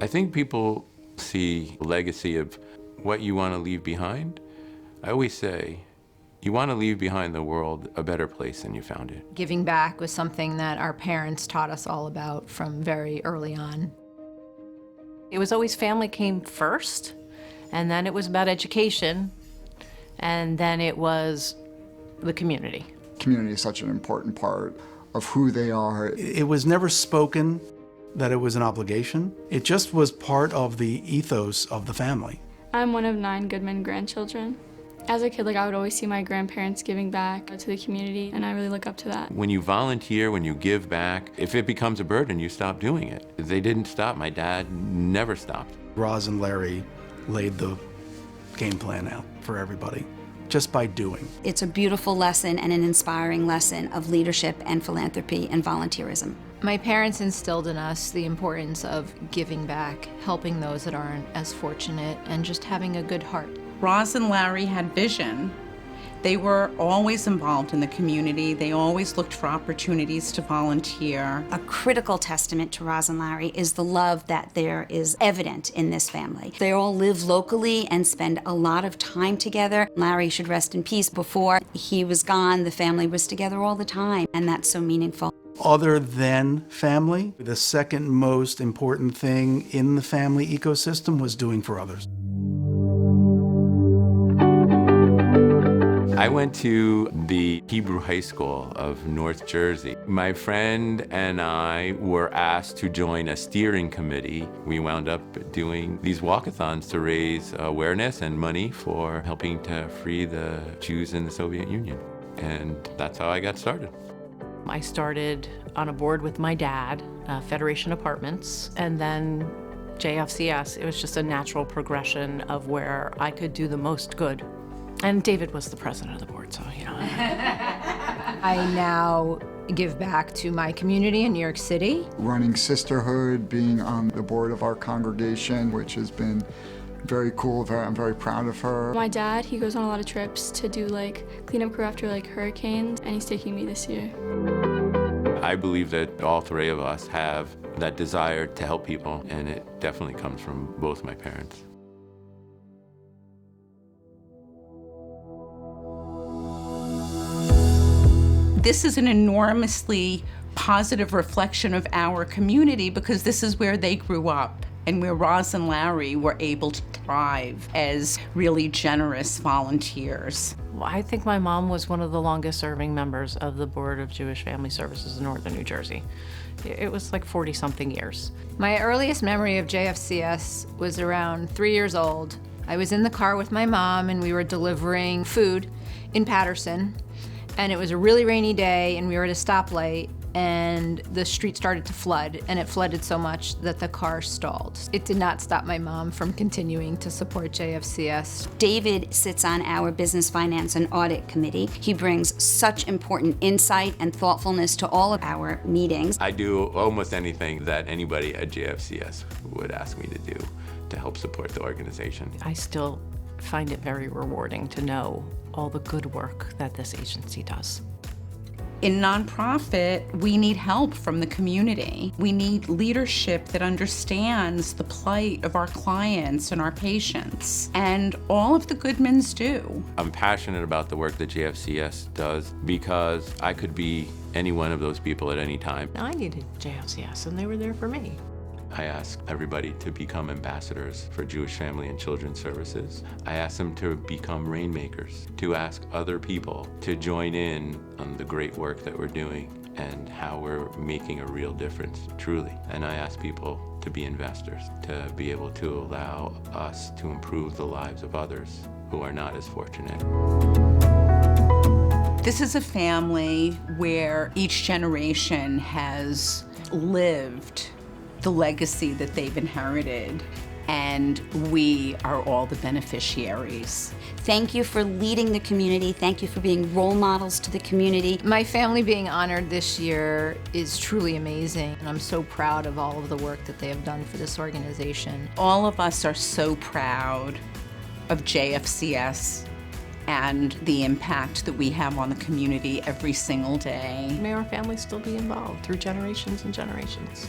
I think people see legacy of what you want to leave behind. I always say, you want to leave behind the world a better place than you found it. Giving back was something that our parents taught us all about from very early on. It was always family came first, and then it was about education, and then it was the community. Community is such an important part of who they are. It was never spoken that it was an obligation. It just was part of the ethos of the family. I'm one of 9 Goodman grandchildren. As a kid, I would always see my grandparents giving back to the community, and I really look up to that. When you volunteer, when you give back, if it becomes a burden, you stop doing it. They didn't stop. My dad never stopped. Roz and Larry laid the game plan out for everybody, just by doing. It's a beautiful lesson and an inspiring lesson of leadership and philanthropy and volunteerism. My parents instilled in us the importance of giving back, helping those that aren't as fortunate, and just having a good heart. Roz and Larry had vision. They were always involved in the community. They always looked for opportunities to volunteer. A critical testament to Roz and Larry is the love that there is evident in this family. They all live locally and spend a lot of time together. Larry should rest in peace. Before he was gone, the family was together all the time, and that's so meaningful. Other than family, the second most important thing in the family ecosystem was doing for others. I went to the Hebrew High School of North Jersey. My friend and I were asked to join a steering committee. We wound up doing these walkathons to raise awareness and money for helping to free the Jews in the Soviet Union. And that's how I got started. I started on a board with my dad, Federation Apartments, and then JFCS. It was just a natural progression of where I could do the most good. And David was the president of the board, so, I now give back to my community in New York City. Running Sisterhood, being on the board of our congregation, which has been very cool of her. I'm very proud of her. My dad, he goes on a lot of trips to do cleanup crew after hurricanes, and he's taking me this year. I believe that all 3 of us have that desire to help people, and it definitely comes from both my parents. This is an enormously positive reflection of our community because this is where they grew up and where Roz and Larry were able to thrive as really generous volunteers. Well, I think my mom was one of the longest serving members of the Board of Jewish Family Services in Northern New Jersey. It was 40-something years. My earliest memory of JFCS was around 3 years old. I was in the car with my mom and we were delivering food in Patterson. And it was a really rainy day and we were at a stoplight and the street started to flood, and it flooded so much that the car stalled. It did not stop my mom from continuing to support JFCS. David sits on our Business Finance and Audit Committee. He brings such important insight and thoughtfulness to all of our meetings. I do almost anything that anybody at JFCS would ask me to do to help support the organization. I still find it very rewarding to know all the good work that this agency does. In nonprofit, we need help from the community. We need leadership that understands the plight of our clients and our patients, and all of the Goodmans do. I'm passionate about the work that JFCS does because I could be any one of those people at any time. I needed JFCS, and they were there for me. I ask everybody to become ambassadors for Jewish Family and Children's Services. I ask them to become rainmakers, to ask other people to join in on the great work that we're doing and how we're making a real difference, truly. And I ask people to be investors, to be able to allow us to improve the lives of others who are not as fortunate. This is a family where each generation has lived the legacy that they've inherited, and we are all the beneficiaries. Thank you for leading the community. Thank you for being role models to the community. My family being honored this year is truly amazing, and I'm so proud of all of the work that they have done for this organization. All of us are so proud of JFCS and the impact that we have on the community every single day. May our family still be involved through generations and generations.